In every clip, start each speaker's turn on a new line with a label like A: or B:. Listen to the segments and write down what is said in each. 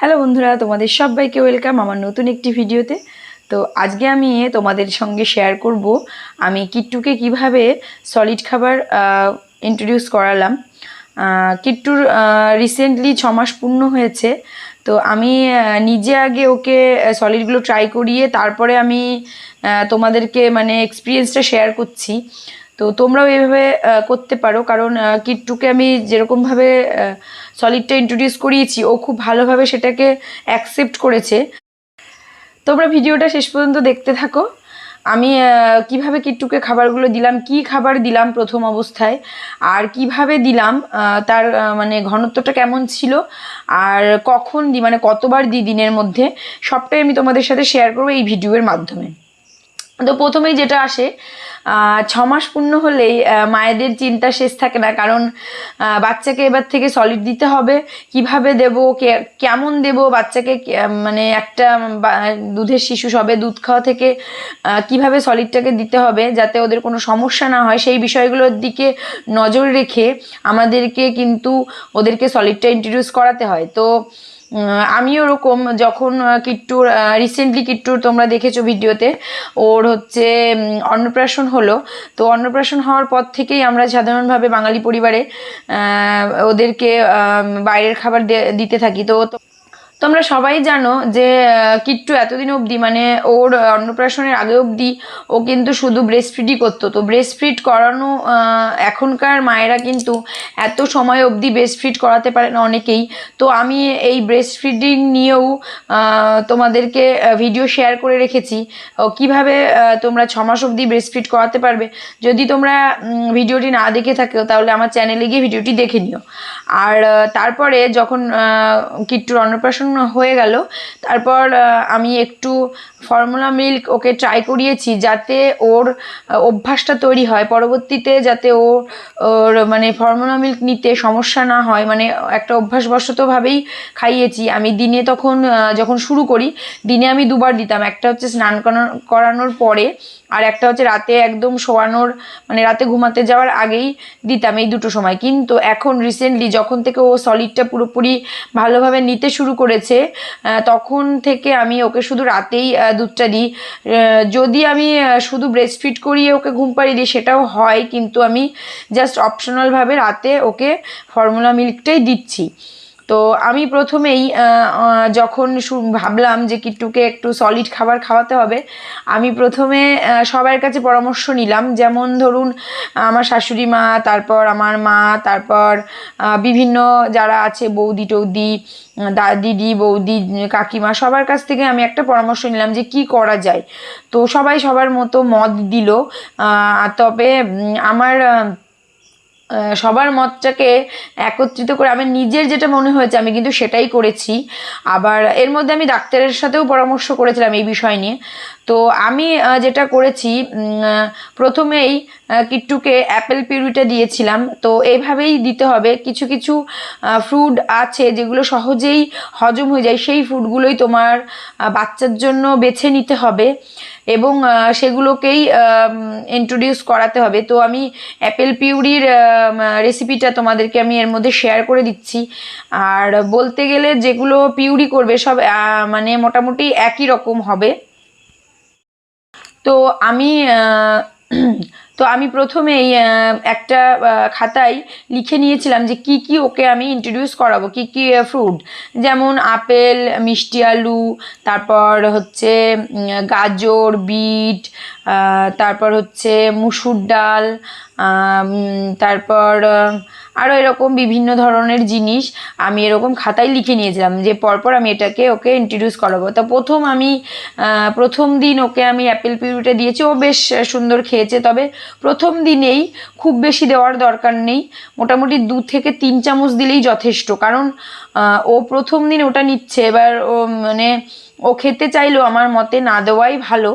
A: Hello বন্ধুরা, তোমাদের সবাইকে ওয়েলকাম আমার নতুন একটি ভিডিওতে। তো আজকে আমি তোমাদের সঙ্গে শেয়ার করব আমি কিট্টুকে কিভাবে সলিড খাবার ইন্ট্রোডিউস করালাম। কিট্টুর রিসেন্টলি 6 মাস পূর্ণ হয়েছে। তো আমি নিজে আগে ওকে সলিডগুলো ট্রাই করিয়ে তারপরে আমি তোমাদেরকে মানে এক্সপিরিয়েন্সটা শেয়ার করছি। তো তোমরাও এইভাবে করতে পারো, কারণ কিট্টুকে আমি যেরকমভাবে সলিডটা ইন্ট্রোডিউস করিয়েছি ও খুব ভালোভাবে সেটাকে অ্যাকসেপ্ট করেছে। তোমরা ভিডিওটা শেষ পর্যন্ত দেখতে থাকো। আমি কিভাবে কিট্টুকে খাবারগুলো দিলাম, কি খাবার দিলাম প্রথম অবস্থায়, আর কিভাবে দিলাম, তার মানে ঘনত্বটা কেমন ছিল, আর কখন দিই মানে কতবার দিই দিনের মধ্যে, সবটাই আমি তোমাদের সাথে শেয়ার করবো এই ভিডিওর মাধ্যমে। তো প্রথমেই যেটা আসে, 6 মাস পূর্ণ হলেই মায়েদের চিন্তা শেষ থাকে না, কারণ বাচ্চাকে এবার থেকে সলিড দিতে হবে। কিভাবে দেব, কেমন দেব বাচ্চাকে, মানে একটা দুধের শিশু সবে দুধ খাওয়া থেকে কিভাবে সলিডটাকে দিতে হবে যাতে ওদের কোনো সমস্যা না হয়, সেই বিষয়গুলোর দিকে নজর রেখে আমাদেরকে কিন্তু ওদেরকে সলিডটা ইন্ট্রোডিউস করাতে হয়। তো আমি ওরকম যখন কিট্টুর রিসেন্টলি কিট্টুর তোমরা দেখেছো ভিডিওতে, ওর হচ্ছে অন্নপ্রাশন হলো। তো অন্নপ্রাশন হওয়ার পর থেকেই আমরা সাধারণভাবে বাঙালি পরিবারে ওদেরকে বাইরের খাবার দিতে থাকি। তো তোমরা সবাই জানো যে কিট্টু এতদিন অবধি মানে ওর অন্নপ্রাশনের আগে অবধি ও কিন্তু শুধু ব্রেস্ট ফিডই করতো। তো ব্রেস্ট ফিড করানো এখনকার মায়েরা কিন্তু এত সময় অবধি ব্রেস্ট ফিড করাতে পারে না অনেকেই। তো আমি এই ব্রেস্ট ফিডিং নিয়েও তোমাদেরকে ভিডিও শেয়ার করে রেখেছি কিভাবে তোমরা 6 মাস অবধি ব্রেস্ট ফিড করাতে পারবে। যদি তোমরা ভিডিওটি না দেখে থাকো তাহলে আমার চ্যানেলে গিয়ে ভিডিওটি দেখে নিও। আর তারপরে যখন কিট্টুর অন্নপ্রাশন হয়ে গেল, তারপর আমি একটু ফর্মুলা মিল্ক ওকে ট্রাই করিয়েছি যাতে ওর অভ্যাসটা তৈরি হয়, পরবর্তীতে যাতে ওর মানে ফর্মুলা মিল্ক নিতে সমস্যা না হয়, মানে একটা অভ্যাসবশতভাবেই খাইয়েছি আমি। দিনে তখন যখন শুরু করি দিনে আমি দুবার দিতাম, একটা হচ্ছে স্নান করানোর পরে, আর একটা হচ্ছে রাতে একদম শোয়ানোর মানে রাতে ঘুমাতে যাওয়ার আগেই দিতাম, এই দুটো সময়। কিন্তু এখন রিসেন্টলি যখন থেকে ও সলিডটা পুরোপুরি ভালোভাবে নিতে শুরু করেছে তখন থেকে আমি ওকে শুধু রাতেই দুধটা দিই। যদি আমি শুধু ব্রেস্ট ফিড করিয়ে ওকে ঘুম পাড়িয়ে দিই সেটাও হয়, কিন্তু আমি জাস্ট অপশনালভাবে রাতে ওকে ফর্মুলা মিল্কটাই দিচ্ছি। তো আমি প্রথমেই যখন ভাবলাম যে কিট্টুকে একটু সলিড খাবার খাওয়াতে হবে, আমি প্রথমে সবার কাছে পরামর্শ নিলাম। যেমন ধরুন আমার শাশুড়ি মা, তারপর আমার মা, তারপর বিভিন্ন যারা আছে বৌদি টৌদি, দিদি বৌদি কাকিমা, সবার কাছ থেকে আমি একটা পরামর্শ নিলাম যে কি করা যায়। তো সবাই সবার মতো মত দিল। তবে আমার সবার মতটাকে একত্রিত করে আমার নিজের যেটা মনে হয়েছে আমি কিন্তু সেটাই করেছি। আবার এর মধ্যে আমি ডাক্তারের সাথেও পরামর্শ করেছিলাম এই বিষয় নিয়ে। তো আমি যেটা করেছি, প্রথমেই কিট্টুকে অ্যাপেল পিউরিটা দিয়েছিলাম। তো এইভাবেই দিতে হবে। কিছু কিছু ফ্রুট আছে যেগুলো সহজেই হজম হয়ে যায়, সেই ফ্রুটগুলোই তোমার বাচ্চার জন্য বেছে নিতে হবে এবং সেগুলোকেই ইন্ট্রোডিউস করাতে হবে। তো আমি অ্যাপেল পিউরির রেসিপিটা তোমাদেরকে আমি এর মধ্যে শেয়ার করে দিচ্ছি। আর বলতে গেলে যেগুলো পিউরি করবে সব মানে মোটামুটি একই রকম হবে। তো আমি তো আমি প্রথমেই একটা খাতায় লিখে নিয়েছিলাম যে কি কি ওকে আমি ইন্ট্রোডিউস করাবো, কি কি ফ্রুট, যেমন আপেল, মিষ্টি আলু, তারপর হচ্ছে গাজর, বিট, তারপর হচ্ছে মুসুর ডাল, তারপর আরও এরকম বিভিন্ন ধরনের জিনিস আমি এরকম খাতায় লিখে নিয়েছিলাম যে পরপর আমি এটাকে ওকে ইন্ট্রোডিউস করাবো। তো প্রথম দিন ওকে আমি অ্যাপেল পিউরিটা দিয়েছি, ও বেশ সুন্দর খেয়েছে। তবে প্রথম দিনেই খুব বেশি দেওয়ার দরকার নেই, মোটামুটি 2 থেকে 3 চামচ দিলেই যথেষ্ট, কারণ ও প্রথম দিন ওটা নিচ্ছে। এবার ও মানে ও খেতে চাইলেও আমার মতে না দেওয়াই ভালো।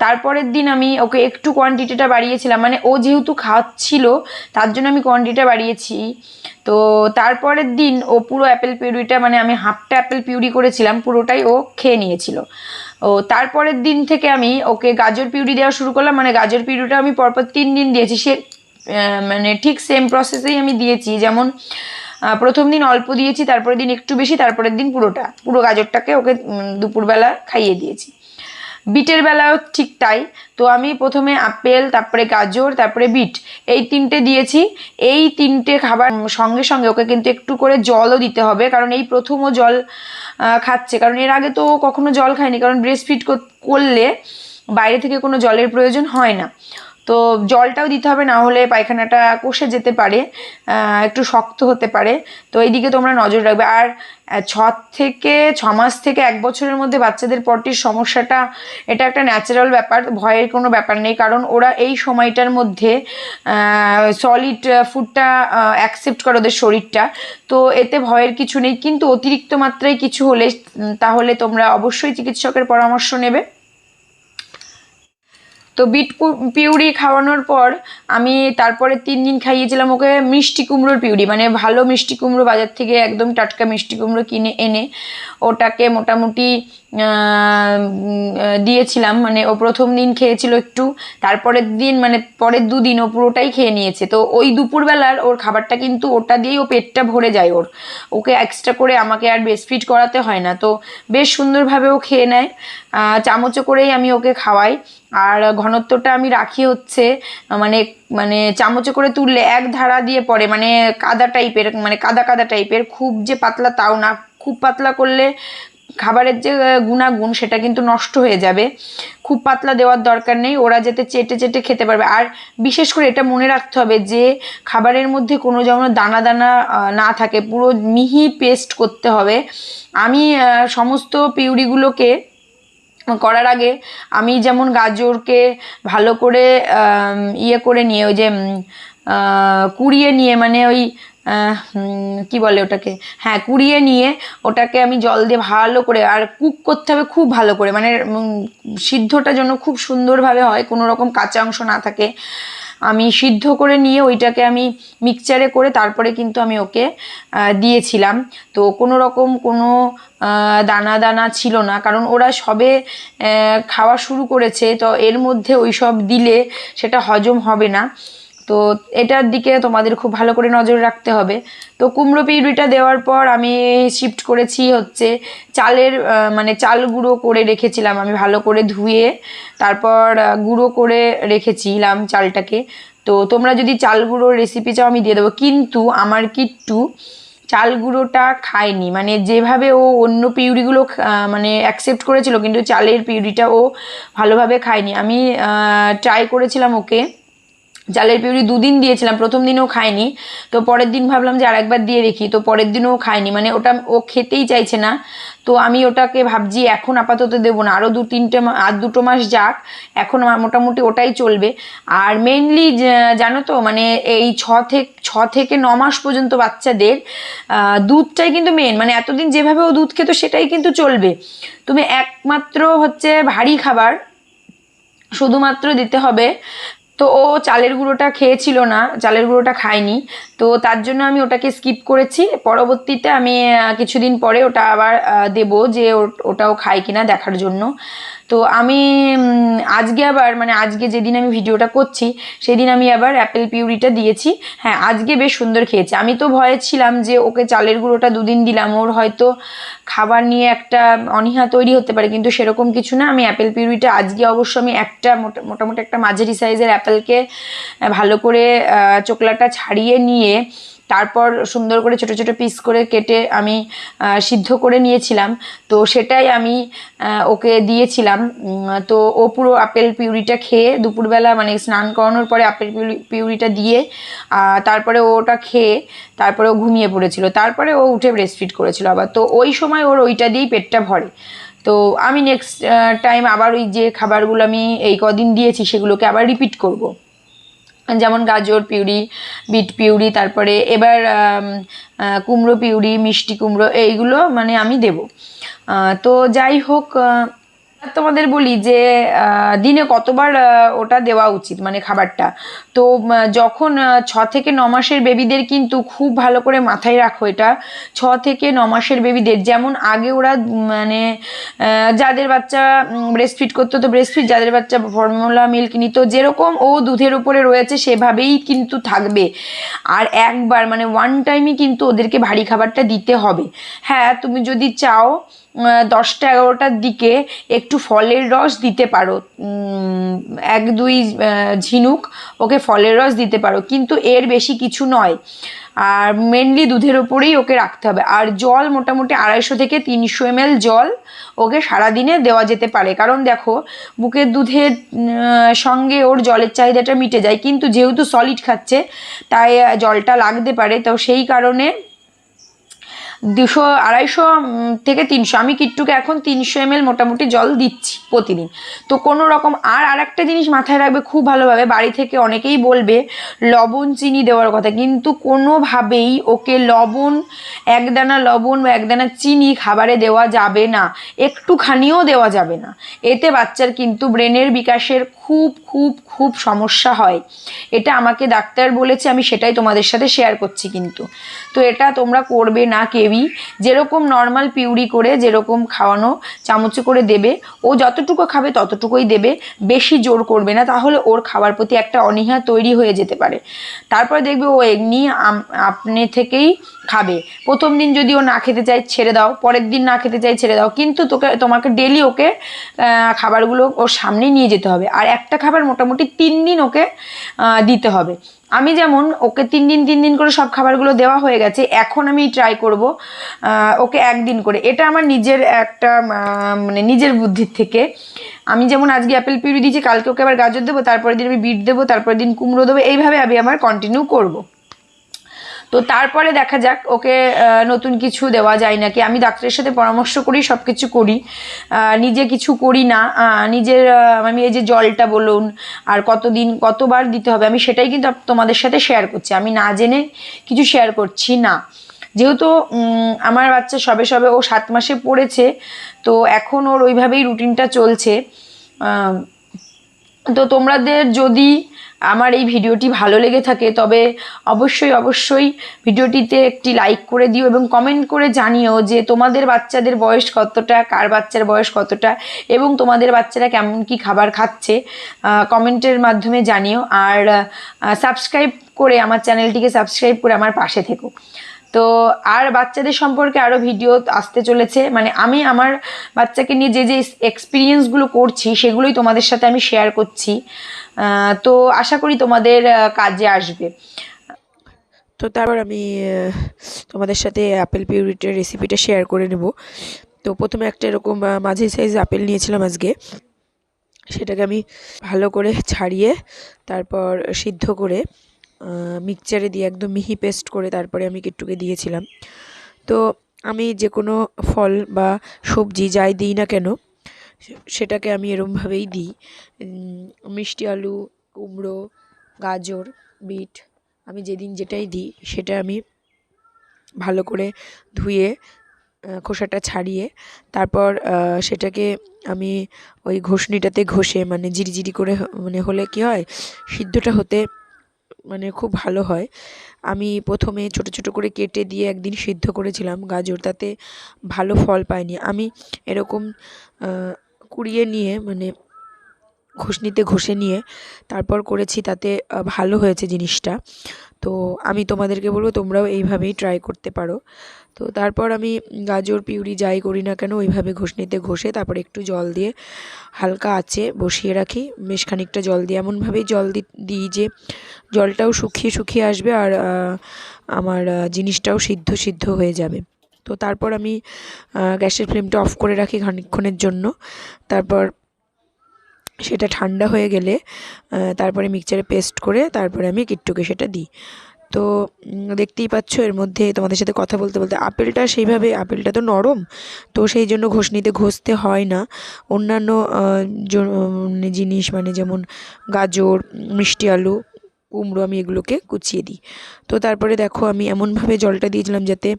A: তারপরের দিন আমি ওকে একটু কোয়ান্টিটিটা বাড়িয়েছিলাম, মানে ও যেহেতু খাচ্ছিল তার জন্য আমি কোয়ান্টিটিটা বাড়িয়েছি। তো তারপরের দিন ও পুরো অ্যাপেল পিউরিটা মানে আমি হাফটা অ্যাপেল পিউরি করেছিলাম, পুরোটাই ও খেয়ে নিয়েছিল। ও তারপরের দিন থেকে আমি ওকে গাজর পিউরি দেওয়া শুরু করলাম, মানে গাজর পিউরিটা আমি পরপর 3 দিন দিয়েছি। সে মানে ঠিক সেম প্রসেসেই আমি দিয়েছি। যেমন প্রথম দিন অল্প দিয়েছি, তারপরের দিন একটু বেশি, তারপরের দিন পুরো গাজরটাকে ওকে দুপুরবেলা খাইয়ে দিয়েছি। বিটের বেলাও ঠিক তাই। তো আমি প্রথমে আপেল, তারপরে গাজর, তারপরে বিট, এই তিনটে দিয়েছি। এই তিনটে খাবার সঙ্গে সঙ্গে ওকে কিন্তু একটু করে জলও দিতে হবে, কারণ এই প্রথম ও জল খাচ্ছে, কারণ এর আগে তো কখনো জল খায়নি, কারণ ব্রেস্ট ফিড করলে বাইরে থেকে কোনো জলের প্রয়োজন হয় না। তো জলটাও দিতে হবে, না হলে পায়খানাটা কষে যেতে পারে, একটু শক্ত হতে পারে। তো এইদিকে তোমরা নজর রাখবে। আর 6 মাস থেকে 1 বছরের মধ্যে বাচ্চাদের পটির সমস্যাটা, এটা একটা ন্যাচারাল ব্যাপার, ভয়ের কোনো ব্যাপার নেই, কারণ ওরা এই সময়টার মধ্যে সলিড ফুডটা অ্যাকসেপ্ট করে ওদের শরীরটা। তো এতে ভয়ের কিছু নেই, কিন্তু অতিরিক্ত মাত্রায় কিছু হলে তাহলে তোমরা অবশ্যই চিকিৎসকের পরামর্শ নেবে। তো বিট পিউরি খাওয়ানোর পর আমি তারপরে 3 দিন খাইয়েছিলাম ওকে মিষ্টি কুমড়োর পিউরি, মানে ভালো মিষ্টি কুমড়ো, বাজার থেকে একদম টাটকা মিষ্টি কুমড়ো কিনে এনে ওটাকে মোটামুটি দিয়েছিলাম। মানে ও প্রথম দিন খেয়েছিল একটু, তারপরের দিন মানে পরের 2 দিন ও পুরোটাই খেয়ে নিয়েছে। তো ওই দুপুরবেলার ওর খাবারটা কিন্তু ওটা দিয়েই ও পেটটা ভরে যায়, ওকে এক্সট্রা করে আমাকে আর ব্রেস্টফিড করাতে হয় না। তো বেশ সুন্দরভাবে ও খেয়ে নেয়, চামচে করেই আমি ওকে খাওয়াই। আর ঘনত্বটা আমি রাখি হচ্ছে মানে মানে চামচে করে তুললে এক ধারা দিয়ে পড়ে, মানে কাদা টাইপের, মানে কাদা কাদা টাইপের, খুব যে পাতলা তাও না। খুব পাতলা করলে খাবারের যে গুণাগুণ সেটা কিন্তু নষ্ট হয়ে যাবে। খুব পাতলা দেওয়ার দরকার নেই, ওরা যাতে চেটে চেটে খেতে পারবে। আর বিশেষ করে এটা মনে রাখতে হবে যে খাবারের মধ্যে কোনো যেমন দানা দানা না থাকে, পুরো মিহি পেস্ট করতে হবে। আমি সমস্ত পিউরিগুলোকে করার আগে আমি যেমন গাজরকে ভালো করে ইয়ে করে নিয়ে, ওই যে কুড়িয়ে নিয়ে, মানে ওই কি বলে ওটাকে, হ্যাঁ কুড়িয়ে নিয়ে ওটাকে আমি জল দিয়ে ভালো করে, আর কুক করতে হবে খুব ভালো করে, মানে সিদ্ধটা যেন খুব সুন্দরভাবে হয়, কোনো রকম কাঁচা অংশ না থাকে। আমি সিদ্ধ করে নিয়ে ওইটাকে আমি মিক্সচারে করে তারপরে কিন্তু আমি ওকে দিয়েছিলাম। তো কোনো রকম কোনো দানা দানা ছিল না, কারণ ওরা সবে খাওয়া শুরু করেছে, তো এর মধ্যে ওই সব দিলে সেটা হজম হবে না। তো এটার দিকে তোমাদের খুব ভালো করে নজর রাখতে হবে। তো কুমড়ো পিউরিটা দেওয়ার পর আমি শিফট করেছি হচ্ছে চালের, মানে চাল গুঁড়ো করে রেখেছিলাম আমি ভালো করে ধুয়ে, তারপর গুঁড়ো করে রেখেছিলাম চালটাকে। তো তোমরা যদি চাল গুঁড়োর রেসিপি চাও আমি দিয়ে দেবো, কিন্তু আমার কিট্টু চাল গুঁড়োটা খায়নি, মানে যেভাবে ও অন্য পিউরিগুলো মানে অ্যাকসেপ্ট করেছিল, কিন্তু চালের পিউরিটা ও ভালোভাবে খায়নি। আমি ট্রাই করেছিলাম ওকে, চালের পিউরি 2 দিন দিয়েছিলাম, প্রথম দিনও খায়নি। তো পরের দিন ভাবলাম যে আরেকবার দিয়ে দেখি, তো পরের দিনও খায়নি, মানে ওটা ও খেতেই চাইছে না। তো আমি ওটাকে ভাবছি এখন আপাতত দেবো না, আরও 2 মাস যাক, এখন আমার মোটামুটি ওটাই চলবে। আর মেইনলি জানো তো, মানে এই 6 থেকে 9 মাস পর্যন্ত বাচ্চাদের দুধটাই কিন্তু মেন, মানে এতদিন যেভাবে ও দুধ খেত সেটাই কিন্তু চলবে। তুমি একমাত্র হচ্ছে ভারী খাবার শুধুমাত্র দিতে হবে। তো ও চালের গুঁড়োটা খেয়েছিল না, চালের গুঁড়োটা খায়নি, তো তার জন্য আমি ওটাকে স্কিপ করেছি। পরবর্তীতে আমি কিছুদিন পরে ওটা আবার দেব, যে ওটাও খায় কিনা দেখার জন্য। তো আমি আজকে আবার, মানে আজকে যেদিন আমি ভিডিওটা করছি সেদিন আমি আবার অ্যাপেল পিউরিটা দিয়েছি। হ্যাঁ আজকে বেশ সুন্দর খেয়েছে। আমি তো ভয়ে ছিলাম যে ওকে চালের গুঁড়োটা 2 দিন দিলাম, ওর হয়তো খাবার নিয়ে একটা অনীহা তৈরি হতে পারে, কিন্তু সেরকম কিছু না। আমি অ্যাপেল পিউরিটা আজকে অবশ্য আমি একটা মোটামুটি একটা মাঝারি সাইজের অ্যাপেলকে ভালো করে চোকলাটা ছাড়িয়ে নিয়ে তারপর সুন্দর করে ছোট ছোট পিস করে কেটে আমি সিদ্ধ করে নিয়েছিলাম। তো সেটাই আমি ওকে দিয়েছিলাম। তো ও পুরো আপেল পিউরিটা খেয়ে দুপুরবেলা, মানে স্নান করানোর পরে আপেল পিউরিটা দিয়ে তারপরে ওটা খেয়ে তারপরে ও ঘুমিয়ে পড়েছিল, তারপরে ও উঠে ব্রেস্টফিড করেছিল আবার। তো ওই সময় ওর ওইটা দিয়েই পেটটা ভরে। তো আমি নেক্সট টাইম আবার ওই যে খাবারগুলো আমি এই কদিন দিয়েছি সেগুলোকে আবার রিপিট করব, যেমন গাজর পিউরি, বিট পিউরি, তারপরে এবার কুমড়ো পিউরি, মিষ্টি কুমড়ো, এইগুলো মানে আমি দেব। তো যাই হোক, আর তোমাদের বলি যে দিনে কতবার ওটা দেওয়া উচিত মানে খাবারটা। তো যখন 6 থেকে 9 মাসের বেবিদের কিন্তু খুব ভালো করে মাথায় রাখো এটা। 6 থেকে 9 মাসের বেবিদের যেমন আগে ওরা মানে যাদের বাচ্চা ব্রেস্টফিড করতো তো ব্রেস্টফিড, যাদের বাচ্চা ফর্মুলা মিল্ক নিত, যেরকম ও দুধের উপরে রয়েছে সেভাবেই কিন্তু থাকবে। আর একবার মানে ওয়ান টাইমই কিন্তু ওদেরকে ভারী খাবারটা দিতে হবে। হ্যাঁ, তুমি যদি চাও 10টা 11টার দিকে একটু ফলের রস দিতে পারো, 1-2 ঝিনুক ওকে ফলের রস দিতে পারো, কিন্তু এর বেশি কিছু নয়। আর মেনলি দুধের ওপরেই ওকে রাখতে হবে। আর জল মোটামুটি 250 থেকে 300 ml জল ওকে সারাদিনে দেওয়া যেতে পারে। কারণ দেখো, বুকের দুধের সঙ্গে ওর জলের চাহিদাটা মিটে যায়, কিন্তু যেহেতু সলিড খাচ্ছে তাই জলটা লাগতে পারে। তো সেই কারণে 200-250 থেকে 300, আমি কিট্টুকে এখন 300 ml মোটামুটি জল দিচ্ছি প্রতিদিন। তো কোনো রকম আর একটা জিনিস মাথায় রাখবে খুব ভালোভাবে, বাড়ি থেকে অনেকেই বলবে লবণ চিনি দেওয়ার কথা, কিন্তু কোনোভাবেই ওকে লবণ, একদানা লবণ বা একদানা চিনি খাবারে দেওয়া যাবে না, একটুখানিও দেওয়া যাবে না। এতে বাচ্চার কিন্তু ব্রেনের বিকাশের খুব খুব খুব সমস্যা হয়। এটা আমাকে ডাক্তার বলেছে, আমি সেটাই তোমাদের সাথে শেয়ার করছি। কিন্তু তো এটা তোমরা করবে না কেউই। যেরকম নর্মাল পিউরি করে যেরকম খাওয়ানো চামচে করে দেবে, ও যতটুকু খাবে ততটুকুই দেবে, বেশি জোর করবে না, তাহলে ওর খাওয়ার প্রতি একটা অনীহা তৈরি হয়ে যেতে পারে। তারপরে দেখবে ও এমনি আপনি থেকেই খাবে। প্রথম দিন যদি ও না খেতে চায় ছেড়ে দাও, পরের দিন না খেতে চায় ছেড়ে দাও, কিন্তু তোমাকে ডেলি ওকে খাবারগুলো ওর সামনে নিয়ে যেতে হবে। আর একটা খাবার মোটামুটি 3 দিন ওকে দিতে হবে। আমি যেমন ওকে 3 দিন করে সব খাবারগুলো দেওয়া হয়ে গেছে, এখন আমি ট্রাই করব ওকে 1 দিন করে। এটা আমার নিজের একটা মানে নিজের বুদ্ধির থেকে। আমি যেমন আজকে অ্যাপেল পিউরি দিয়েছি, কালকে ওকে আবার গাজর দেবো, তারপরের দিন আমি বিট দেবো, তারপরের দিন কুমড়ো দেবো, এইভাবে আমি আমার কন্টিনিউ করব। তো তারপরে দেখা যাক ওকে নতুন কিছু দেওয়া যায় নাকি। আমি ডাক্তারের সাথে পরামর্শ করি, সব কিছু করি, নিজে কিছু করি না। নিজের আমি এই যে জলটা বলুন আর কতবার দিতে হবে, আমি সেটাই কিন্তু তোমাদের সাথে শেয়ার করছি, আমি না জেনে কিছু শেয়ার করছি না। যেহেতু আমার বাচ্চা সবে সবে ও 7 মাসে পড়েছে, তো এখন ওর ওইভাবেই রুটিনটা চলছে। তো তোমাদের যদি আমার এই ভিডিওটি ভালো লেগে থাকে তবে অবশ্যই ভিডিওটিতে একটি লাইক করে দিও এবং কমেন্ট করে জানিও যে তোমাদের বাচ্চাদের বয়স কতটা, কার বাচ্চার বয়স কতটা, এবং তোমাদের বাচ্চারা কেমন কি খাবার খাচ্ছে কমেন্টের মাধ্যমে জানিও। আর সাবস্ক্রাইব করে আমার চ্যানেলটিকে সাবস্ক্রাইব করে আমার পাশে থেকো। তো আর বাচ্চাদের সম্পর্কে আরও ভিডিও আসতে চলেছে, মানে আমি আমার বাচ্চাকে নিয়ে যে এক্সপিরিয়েন্সগুলো করছি সেগুলোই তোমাদের সাথে আমি শেয়ার করছি। তো আশা করি তোমাদের কাজে আসবে।
B: তো তারপর আমি তোমাদের সাথে আপেল পিউরিটার রেসিপিটা শেয়ার করে নেব। তো প্রথমে একটা এরকম মাঝারি সাইজ আপেল নিয়েছিলাম আজকে, সেটাকে আমি ভালো করে ছাড়িয়ে তারপর সিদ্ধ করে মিক্সচারে দিয়ে একদম মিহি পেস্ট করে তারপরে আমি কিট্টুকে দিয়েছিলাম। তো আমি যে কোনো ফল বা সবজি যাই দিই না কেন সেটাকে আমি এরমভাবেই দিই। মিষ্টি আলু, কুমড়ো, গাজর, বিট, আমি যেদিন যেটাই দিই সেটা আমি ভালো করে ধুয়ে খোসাটা ছাড়িয়ে তারপর সেটাকে আমি ওই ঘষনিটাতে ঘষে মানে জিরি করে মানে হলে কি হয়, সিদ্ধটা হতে মানে খুব ভালো হয়। আমি প্রথমে ছোট ছোট করে কেটে দিয়ে একদিন সিদ্ধ করেছিলাম গাজর, তাতে ভালো ফল পাইনি। আমি এরকম কুড়িয়ে নিয়ে মানে ঘষনিতে ঘষে নিয়ে তারপর করেছি, তাতে ভালো হয়েছে জিনিসটা। তো আমি তোমাদেরকে বলবো তোমরাও এইভাবেই ট্রাই করতে পারো। তো তারপর আমি গাজর পিউরি যাই করি না কেন ওইভাবে ঘষনিতে ঘষে তারপর একটু জল দিয়ে হালকা আঁচে বসিয়ে রাখি, বেশ খানিকটা জল দিয়ে এমনভাবেই জল দিই যে জলটাও শুকিয়ে আসবে আর আমার জিনিসটাও সিদ্ধ হয়ে যাবে। তো তারপর আমি গ্যাসের ফ্লেমটা অফ করে রাখি খানিকক্ষণের জন্য। তারপর সেটা ঠান্ডা হয়ে গেলে তারপরে মিক্সচারে পেস্ট করে তারপরে আমি কিট্টুকে সেটা দিই। তো দেখতেই পাচ্ছ এর মধ্যে তোমাদের সাথে কথা বলতে বলতে আপেলটা সেইভাবে, আপেলটা তো নরম, তো সেই জন্য ঘষনিতে ঘষতে হয় না। অন্যান্য জিনিস মানে যেমন গাজর, মিষ্টি আলু কুমড়ো আমি এগুলোকে কুচিয়ে দিই। তো তারপরে দেখো আমি এমনভাবে জলটা দিয়েছিলাম যাতে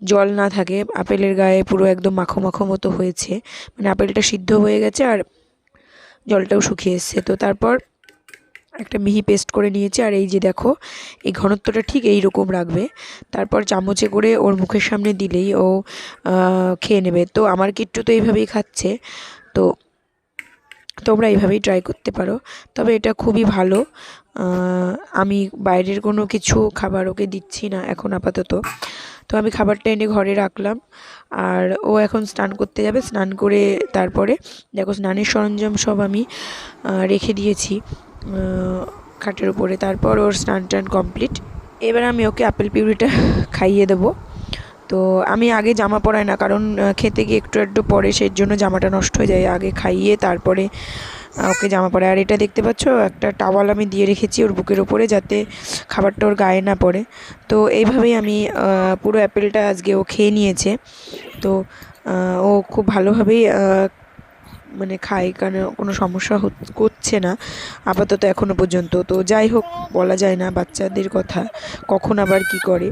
B: জল না থাকে, আপেলের গায়ে পুরো একদম মাখো মাখো মতো হয়েছে, মানে আপেলটা সিদ্ধ হয়ে গেছে আর জলটাও শুকিয়ে এসছে। তো তারপর একটা মিহি পেস্ট করে নিয়েছি, আর এই যে দেখো এই ঘনত্বটা ঠিক এই রকম রাখবে। তারপর চামচে করে ওর মুখের সামনে দিলেই ও খেয়ে নেবে। তো আমার কিট্টু তো এইভাবেই খাচ্ছে, তো তোমরা এইভাবেই ট্রাই করতে পারো। তবে এটা খুবই ভালো। আমি বাইরের কোনো কিছু খাবার ওকে দিচ্ছি না এখন আপাতত। তো আমি খাবারটা এনে ঘরে রাখলাম, আর ও এখন স্নান করতে যাবে। স্নান করে তারপরে দেখো স্নানের সরঞ্জাম সব আমি রেখে দিয়েছি খাটের উপরে। তারপর ওর স্নান টান কমপ্লিট। এবার আমি ওকে আপেল পিউরিটা খাইয়ে দেবো। তো আমি আগে জামা পরাই না, কারণ খেতে গিয়ে একটু একটু পরে, সেই জন্য জামাটা নষ্ট হয়ে যায়। আগে খাইয়ে তারপরে ওকে জামা পরাই। আর এটা দেখতে পাচ্ছ একটা টাওয়াল আমি দিয়ে রেখেছি ওর বুকের ওপরে, যাতে খাবারটা ওর গায়ে না পড়ে। তো এইভাবেই আমি পুরো অ্যাপেলটা আজকে ও খেয়ে নিয়েছে। তো ও খুব ভালোভাবেই মানে খায়, কারণ কোনো সমস্যা করছে না আপাতত এখনো পর্যন্ত। তো যাই হোক, বলা যায় না বাচ্চাদের কথা, কখন আবার কি করে।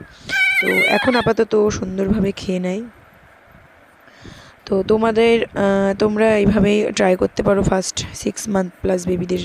B: তো এখন আপাতত ও সুন্দরভাবে খেয়ে নেয়। তো তোমরা এইভাবেই ট্রাই করতে পারো ফার্স্ট 6 মান্থ প্লাস বেবিদের।